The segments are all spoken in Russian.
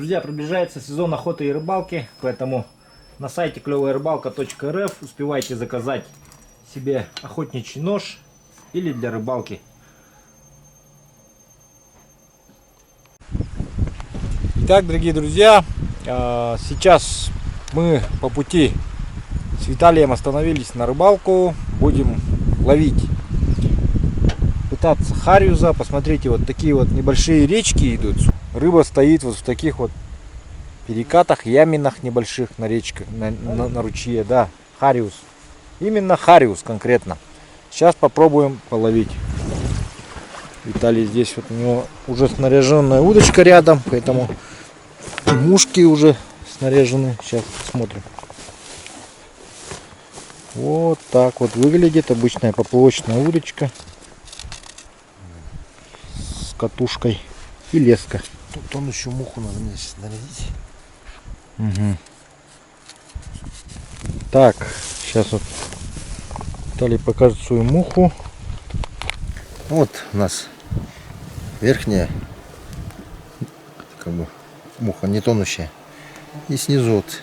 Друзья, приближается сезон охоты и рыбалки, поэтому на сайте клёваярыбалка.рф успевайте заказать себе охотничий нож или для рыбалки. Итак, дорогие друзья, сейчас мы по пути с Виталием остановились на рыбалку. Будем ловить, пытаться хариуса. Посмотрите, вот такие вот небольшие речки идут. Рыба стоит вот в таких вот перекатах, яминах небольших на речках, на ручье, да, хариус. Именно хариус конкретно. Сейчас попробуем половить. Виталий здесь вот у него уже снаряженная удочка рядом, поэтому мушки уже снаряжены. Сейчас посмотрим. Вот так вот выглядит обычная поплавочная удочка с катушкой и леска. Тут тонущую муху надо мне сейчас нарядить. Угу. Так, сейчас вот Виталий покажет свою муху. Вот у нас верхняя, как бы, муха не тонущая. И снизу вот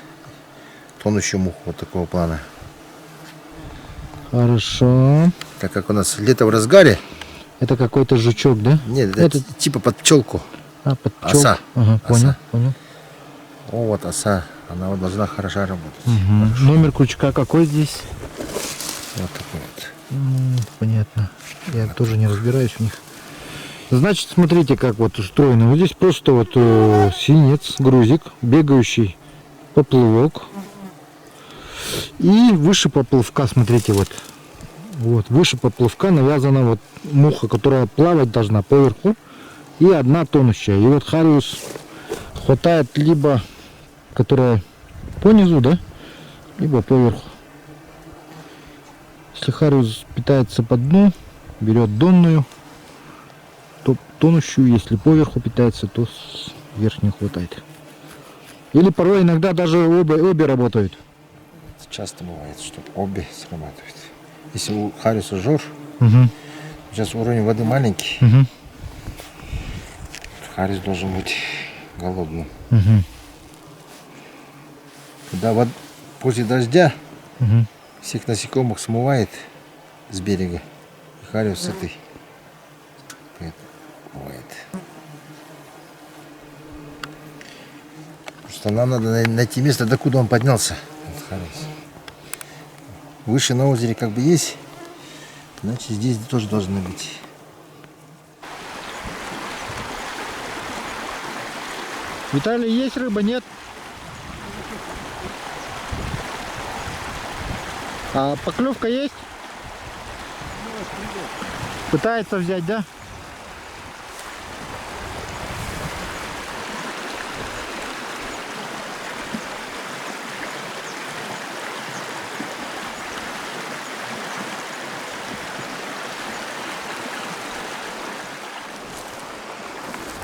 тонущую муху вот такого плана. Хорошо. Так как у нас лето в разгаре. Это какой-то жучок, да? Нет, это типа под пчелку. А, под пчелку. Оса. Ага, понял, Оса. понял. О, вот оса. Она вот должна хорошо работать. Угу. Номер крючка какой здесь? Вот такой вот. Понятно. Я тоже не разбираюсь в них. Значит, смотрите, как вот устроено. Вот здесь просто вот синец, грузик, бегающий поплавок. И выше поплавка, смотрите, вот. Вот, выше поплавка навязана вот муха, которая плавать должна поверху. И одна тонущая. И вот хариус хватает либо, которая по низу, да, либо поверху. Если хариус питается по дну, берет донную, то тонущую. Если поверху питается, то с верхней хватает. Или порой иногда даже обе работают. Часто бывает, что обе срабатывают. Если у хариуса жор, сейчас уровень воды маленький, хариус должен быть голодным. Когда после дождя всех насекомых смывает с берега, и хариус с этой бывает. Просто нам надо найти место, докуда он поднялся, этот хариус. Выше на озере как бы есть, значит здесь тоже должны быть. Виталий, есть рыба, нет? А поклевка есть? Пытается взять, да?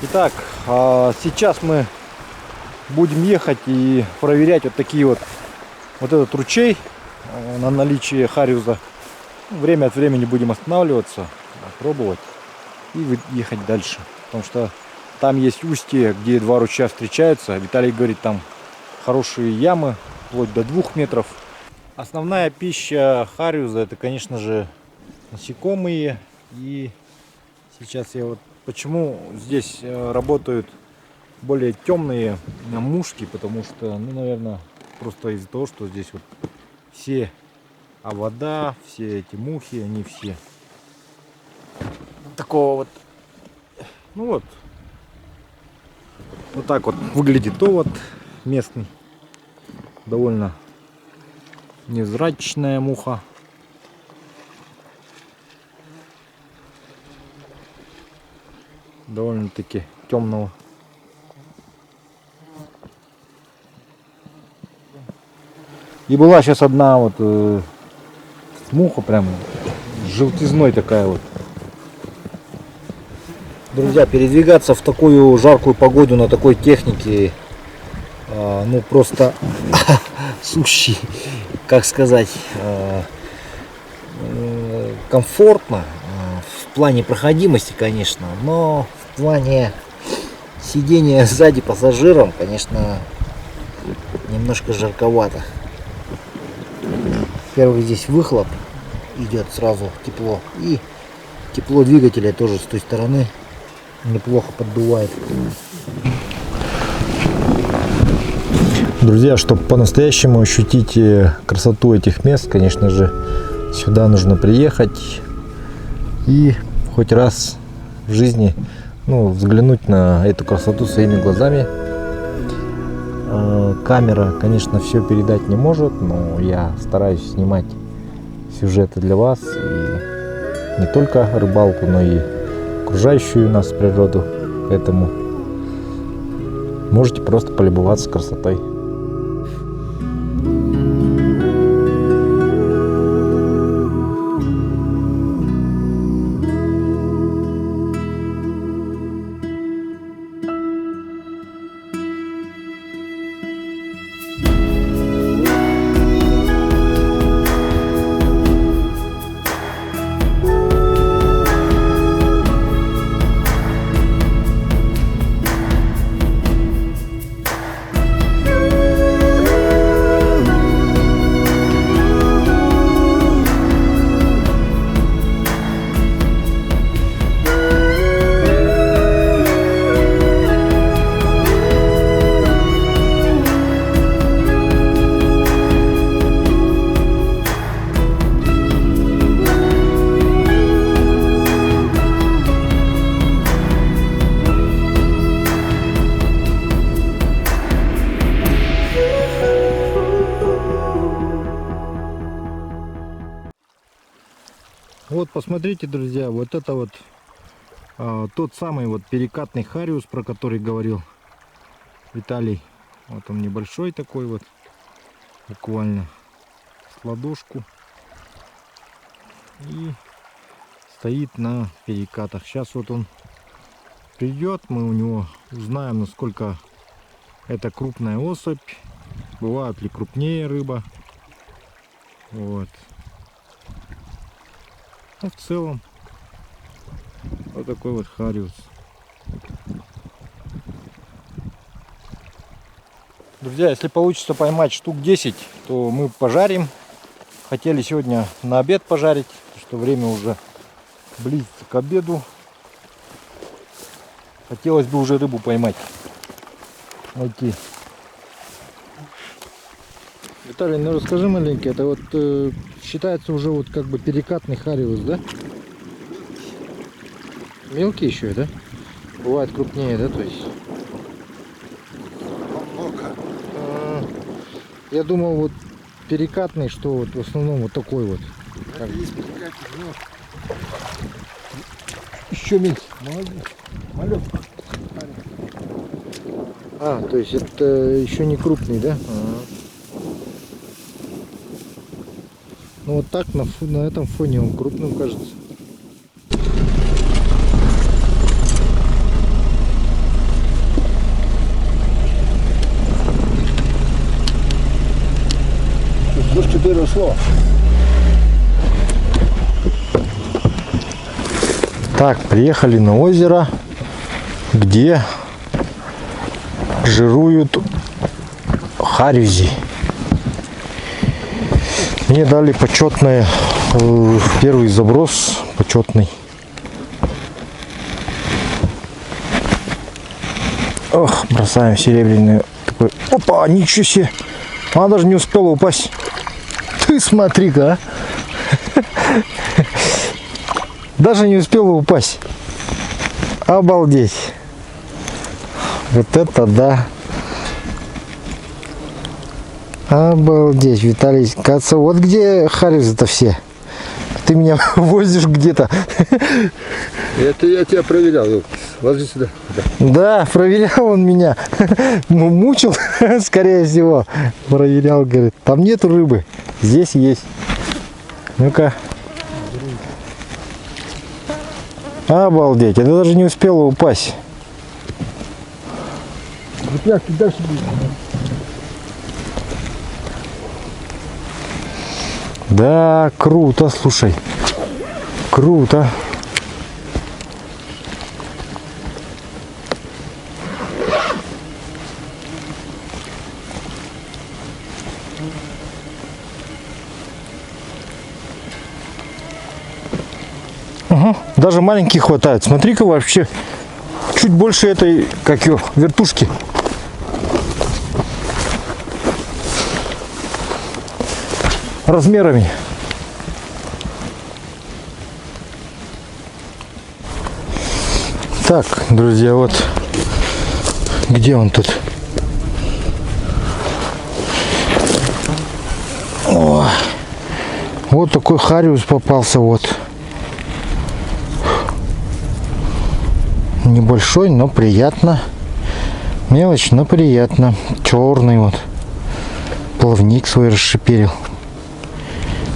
Итак, сейчас мы будем ехать и проверять вот такие вот этот ручей на наличие хариуса. Время от времени будем останавливаться, пробовать и ехать дальше, потому что там есть устье, где два ручья встречаются. Виталий говорит, там хорошие ямы, вплоть до 2 метров. Основная пища хариуса — это, конечно же, насекомые. И сейчас я вот почему здесь работают более темные мушки, потому что, ну, наверное, просто из-за того, что здесь вот все вода, все эти мухи, они все такого вот, ну вот так вот выглядит овод местный, довольно невзрачная муха. Довольно-таки темного. И была сейчас одна вот муха прям желтизной такая вот. Друзья, передвигаться в такую жаркую погоду на такой технике, ну просто сущий, как сказать, комфортно в плане проходимости, конечно, но в плане Сидение сзади пассажирам, конечно, немножко жарковато. Первый здесь выхлоп идет сразу тепло. И тепло двигателя тоже с той стороны неплохо поддувает. Друзья, чтобы по-настоящему ощутить красоту этих мест, конечно же, сюда нужно приехать и хоть раз в жизни взглянуть на эту красоту своими глазами. Камера, конечно, все передать не может, но я стараюсь снимать сюжеты для вас, и не только рыбалку, но и окружающую нас природу. Поэтому можете просто полюбоваться красотой. Вот посмотрите, друзья, вот это вот тот самый вот перекатный хариус, про который говорил Виталий. Вот он небольшой такой вот, буквально с ладошку, и стоит на перекатах. Сейчас вот он придет, мы у него узнаем, насколько это крупная особь, бывает ли крупнее рыба. Вот. Ну, в целом, вот такой вот хариус. Друзья, если получится поймать штук 10, то мы пожарим. Хотели сегодня на обед пожарить, потому что время уже близится к обеду. Хотелось бы уже рыбу поймать, найти. Виталий, ну расскажи маленько, это вот считается уже вот как бы перекатный хариус, да? Мелкий еще, да? Бывает крупнее, да, то есть? Я думал, вот перекатный, что вот в основном вот такой вот. Есть перекатный, но Еще меньше. молодец. Малек. А, то есть это еще не крупный, да? Ну вот так на этом фоне он крупным кажется. Слушай, первое слово. Так, приехали на озеро, где жируют хариузи. Мне дали почетное, первый заброс почетный. Ох, бросаем серебряную. Такой, опа, ничего себе. Она даже не успела упасть. Ты смотри-ка, а. Даже не успела упасть. Обалдеть. Вот это да. Обалдеть, Виталий. Кажется, вот где хариусы-то все. Ты меня возишь где-то. Это я тебя проверял. Ложи сюда. Да, проверял он меня. Мучил, скорее всего. Проверял, говорит, там нету рыбы. Здесь есть. Ну-ка. Обалдеть, это даже не успела упасть. Как ты дальше будешь? Да, круто, слушай. Круто. Даже маленькие хватает. Смотри-ка, вообще чуть больше этой, как ее, вертушки. Размерами. Так, друзья, вот где он тут? О, вот такой хариус попался, вот. Небольшой, но приятно. Мелочь, но приятно. Черный вот. Плавник свой расшиперил.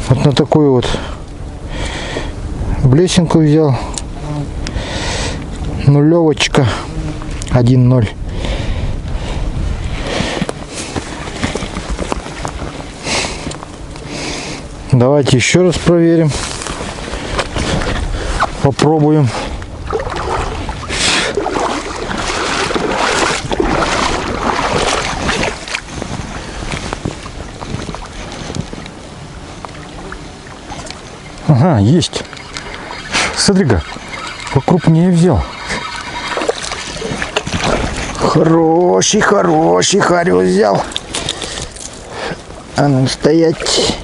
Вот на такую вот блесенку взял. Нулевочка 1.0. Давайте еще раз проверим. Попробуем. Ага, есть. Смотри-ка, покрупнее взял. Хороший хариус взял. А ну стоять.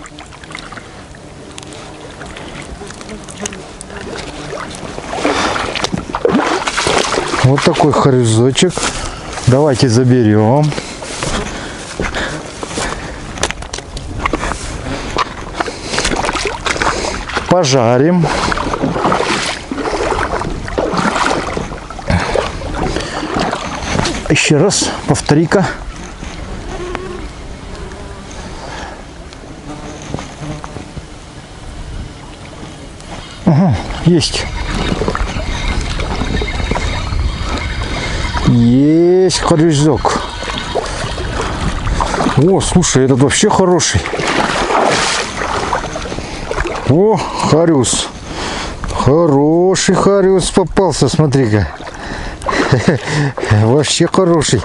Вот такой хариузочек. Давайте заберем. Пожарим. Еще раз, повтори-ка. Ага, есть. Есть хариузок. О, слушай, этот вообще хороший. О, хариус. Хороший хариус попался, смотри-ка. Вообще хороший.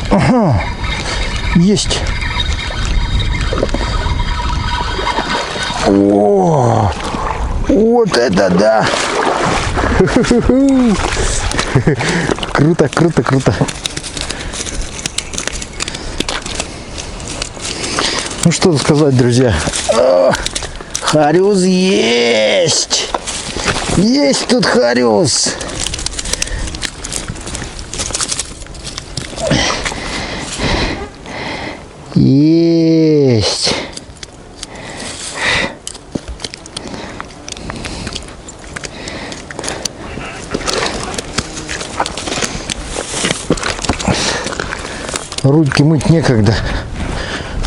Ага, есть. О, вот это да. Круто, круто, круто. Ну что сказать, друзья. О, хариус есть. Есть тут хариус. Есть. Руки мыть некогда.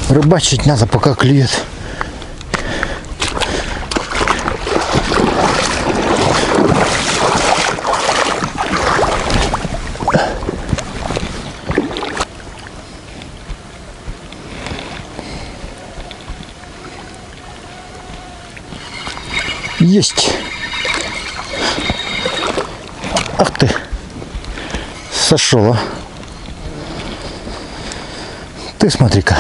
Рыбачить надо, пока клюет. Есть. Ах ты. Сошла. Ты смотри-ка.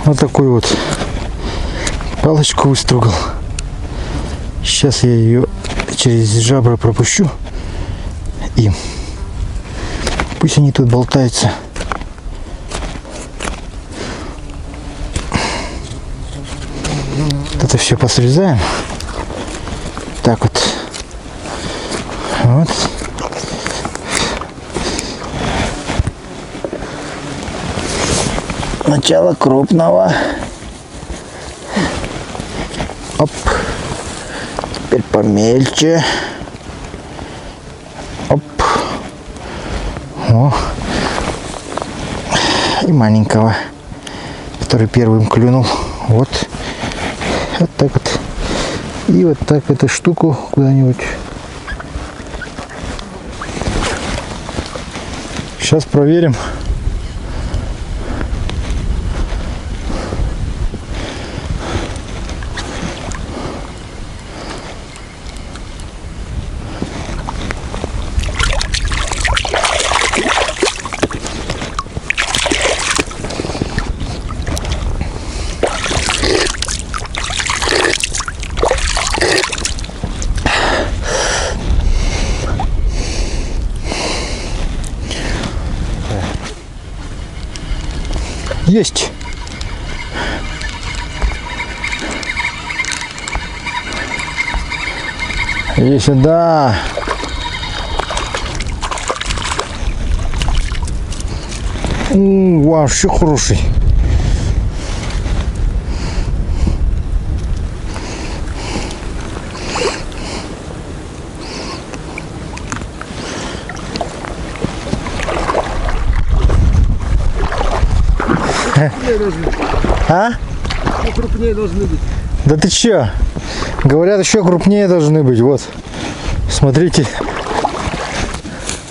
Вот такую вот палочку выстругал. Сейчас я ее через жабры пропущу. И пусть они тут болтаются. Это все посрезаем. Так вот. Вот. Начало крупного. Оп. Теперь помельче. и маленького, который первым клюнул. Вот так вот. И вот так эту штуку куда-нибудь. Сейчас проверим. Есть. Иди сюда. Вообще хороший. А? Крупнее должны быть. Да ты чё? Говорят, еще крупнее должны быть. Вот. Смотрите.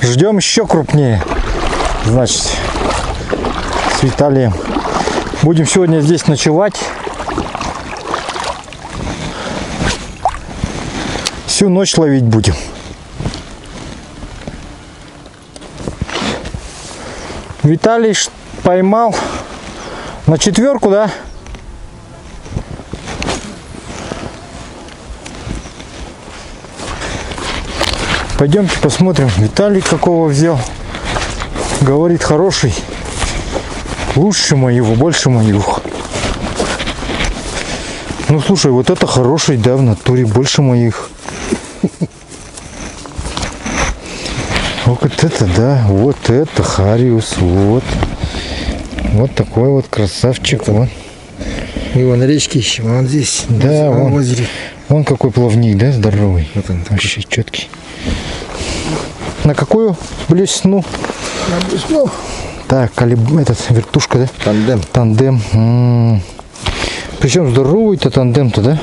Ждем еще крупнее. Значит, с Виталием. Будем сегодня здесь ночевать. Всю ночь ловить будем. Виталий поймал на 4, да? Пойдемте посмотрим. Виталий какого взял. Говорит, хороший. Лучше моего, больше моего. Ну слушай, вот это хороший, да, в натуре больше моих. Вот это, да, вот это Хариус, вот. Вот такой вот красавчик. Вот. Его на речке ищем, а он здесь. Да, в вон, озере. вон какой плавник, да, здоровый. Вот он. Вообще четкий. На какую блесну? На блесну. Так, этот вертушка, да? Тандем. Тандем. Причем здоровый-то тандем-то, да?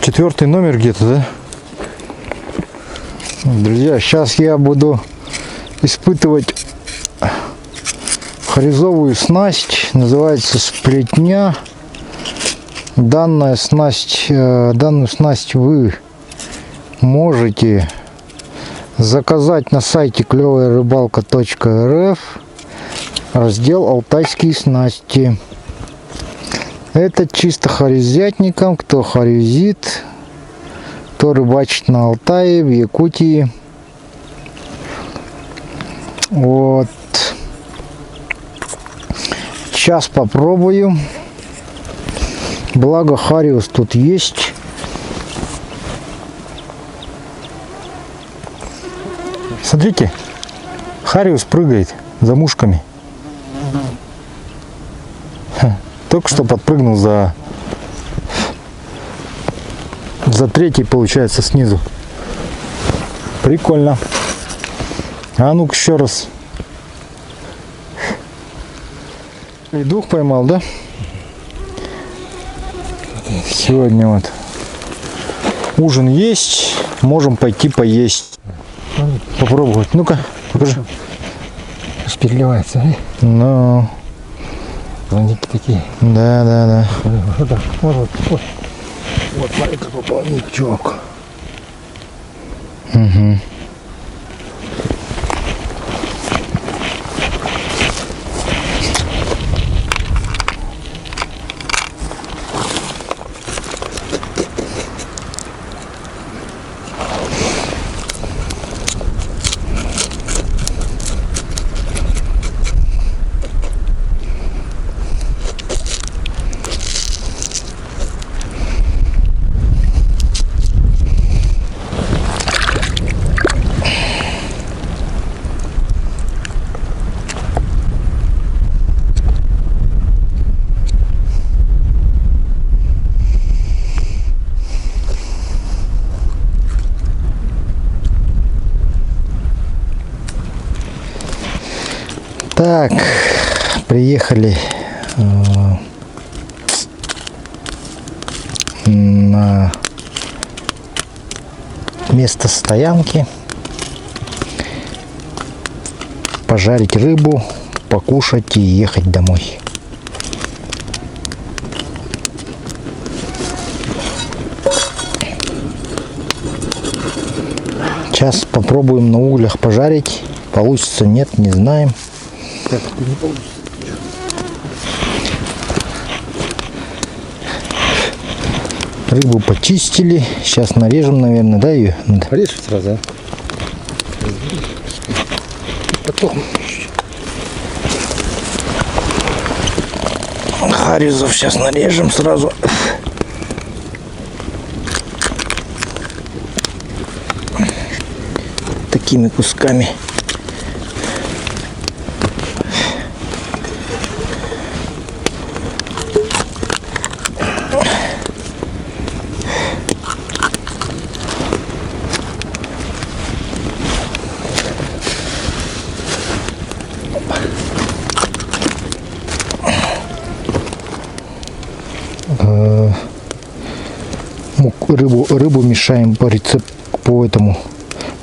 4 номер где-то, да? Друзья, сейчас я буду испытывать харизовую снасть. Называется сплетня. Данную снасть вы можете заказать на сайте клёваярыбалка.рф, раздел «Алтайские снасти». Это чисто харизятникам, кто харизит, кто рыбачит на Алтае, в Якутии. Вот. Сейчас попробую. Благо Хариус тут есть. Смотрите, Хариус прыгает за мушками. Только что подпрыгнул за 3, получается, снизу. Прикольно. А ну-ка еще раз. И 2 поймал, да? Сегодня вот ужин есть, можем пойти поесть. Попробовать. Ну-ка, покажи. Аж переливается, Ну, плавники такие. да. Вот, смотри, какой плавник, чувак. Угу. Так, приехали на место стоянки пожарить рыбу, покушать и ехать домой. Сейчас попробуем на углях пожарить. Получится, нет, не знаем. Так, не получится. Рыбу почистили. Сейчас нарежем, наверное, да, ее? Порежь сразу, а? Потом. Харизов сейчас нарежем сразу. Такими кусками. Рыбу мешаем по рецепту,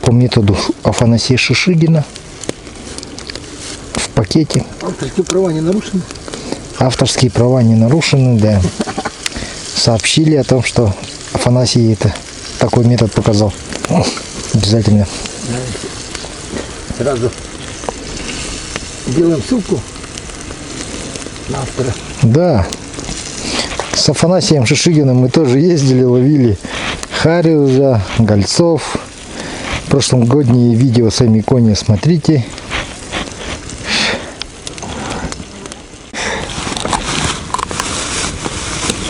по методу Афанасия Шишигина в пакете. Авторские права не нарушены? Авторские права не нарушены, да. Сообщили о том, что Афанасий такой метод показал. Обязательно. Сразу делаем ссылку на автора. Да. С Афанасием Шишигиным мы тоже ездили, ловили хариуза, гольцов. Прошлогодние видео с Амикони смотрите.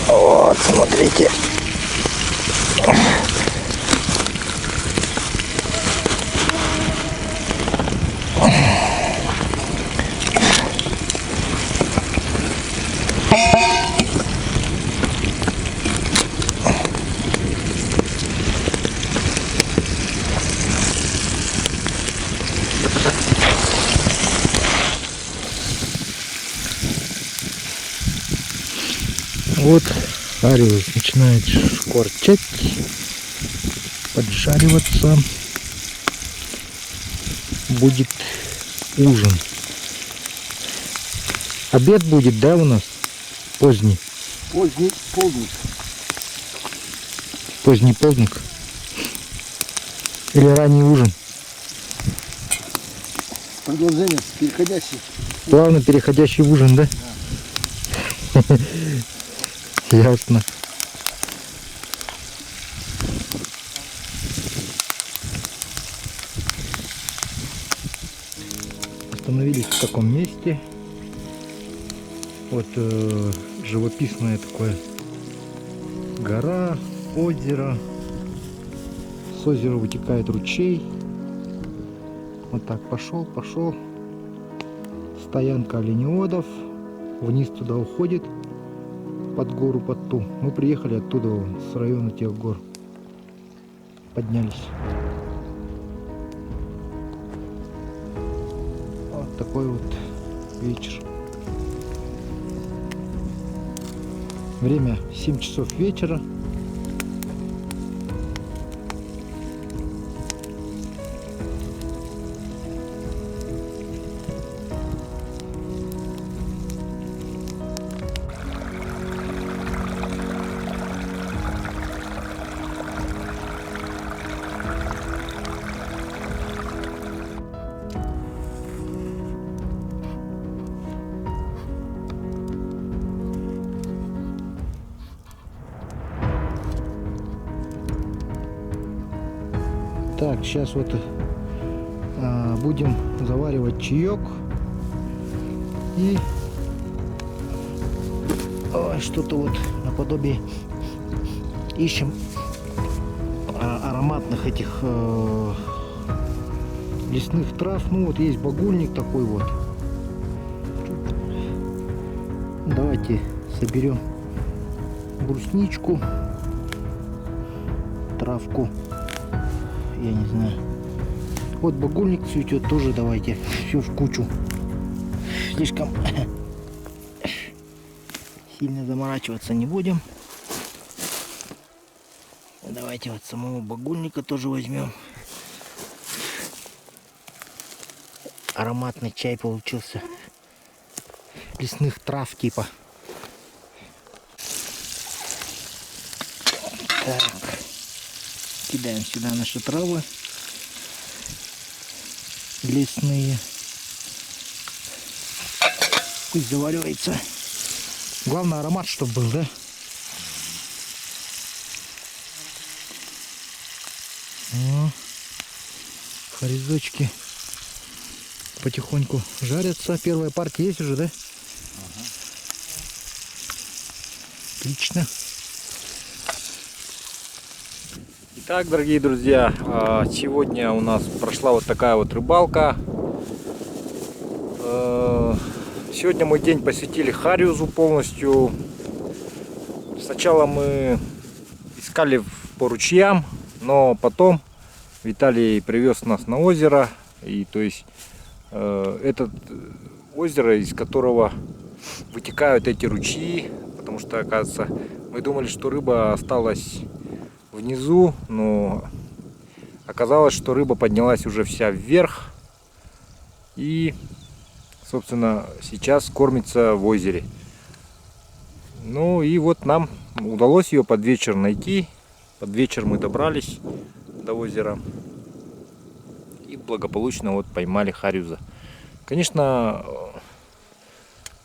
Вот, смотрите. Вот хариус начинает шкварчать, поджариваться. Будет ужин. Обед будет, да, у нас? Поздний. Поздний полдник. Поздний полдник. Или ранний ужин. Продолжение переходящий. Плавно переходящий в ужин, да? Ясно. Остановились в таком месте. Вот живописное такое гора, озеро. С озера вытекает ручей. Вот так пошел. Стоянка оленеводов. Вниз туда уходит. Под гору, под ту. Мы приехали оттуда, с района тех гор. Поднялись. Вот такой вот вечер. Время 7 часов вечера. Так, сейчас вот будем заваривать чаек и что-то вот наподобие ищем ароматных этих лесных трав. Ну вот есть багульник такой вот. Давайте соберем брусничку, травку. Я не знаю. Вот багульник цветет тоже, давайте все в кучу. Слишком Сильно заморачиваться не будем. Давайте вот самого багульника тоже возьмем. Ароматный чай получился. Лесных трав типа. Так. Кидаем сюда наши травы лесные. Пусть заваривается. Главное аромат, чтобы был, да? О, харизочки потихоньку жарятся. Первая партия есть уже, да? Ага. Отлично. Итак, дорогие друзья, сегодня у нас прошла вот такая вот рыбалка. Сегодня мы день посвятили хариузу полностью. Сначала мы искали по ручьям, но потом Виталий привез нас на озеро. И то есть это озеро, из которого вытекают эти ручьи, потому что, оказывается, мы думали, что рыба осталась внизу, но оказалось, что рыба поднялась уже вся вверх и, собственно, сейчас кормится в озере. Ну и вот нам удалось ее под вечер найти. Под вечер мы добрались до озера и благополучно вот поймали хариуза. Конечно,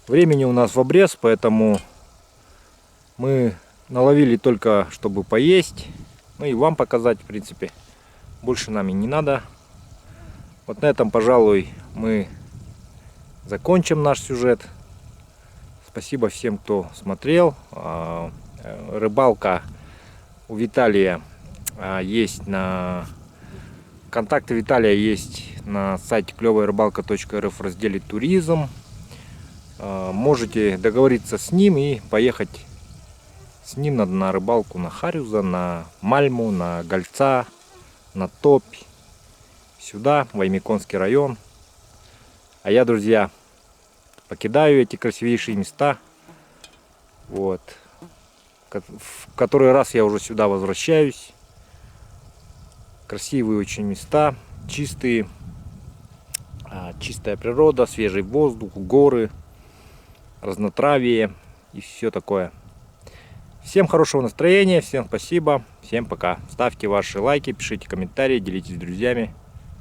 времени у нас в обрез, поэтому мы наловили только, чтобы поесть. Ну и вам показать, в принципе. Больше нам и не надо. Вот на этом, пожалуй, мы закончим наш сюжет. Спасибо всем, кто смотрел. Рыбалка у Виталия есть на... Контакты Виталия есть на сайте клёваярыбалка.рф в разделе «Туризм». Можете договориться с ним и поехать с ним на рыбалку на хариуза, на мальму, на гольца, на топь. Сюда, в Аймяконский район. А я, друзья, покидаю эти красивейшие места. Вот. В который раз я уже сюда возвращаюсь. Красивые очень места, чистые. Чистая природа, свежий воздух, горы, разнотравие и все такое. Всем хорошего настроения, всем спасибо, всем пока. Ставьте ваши лайки, пишите комментарии, делитесь с друзьями.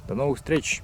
До новых встреч!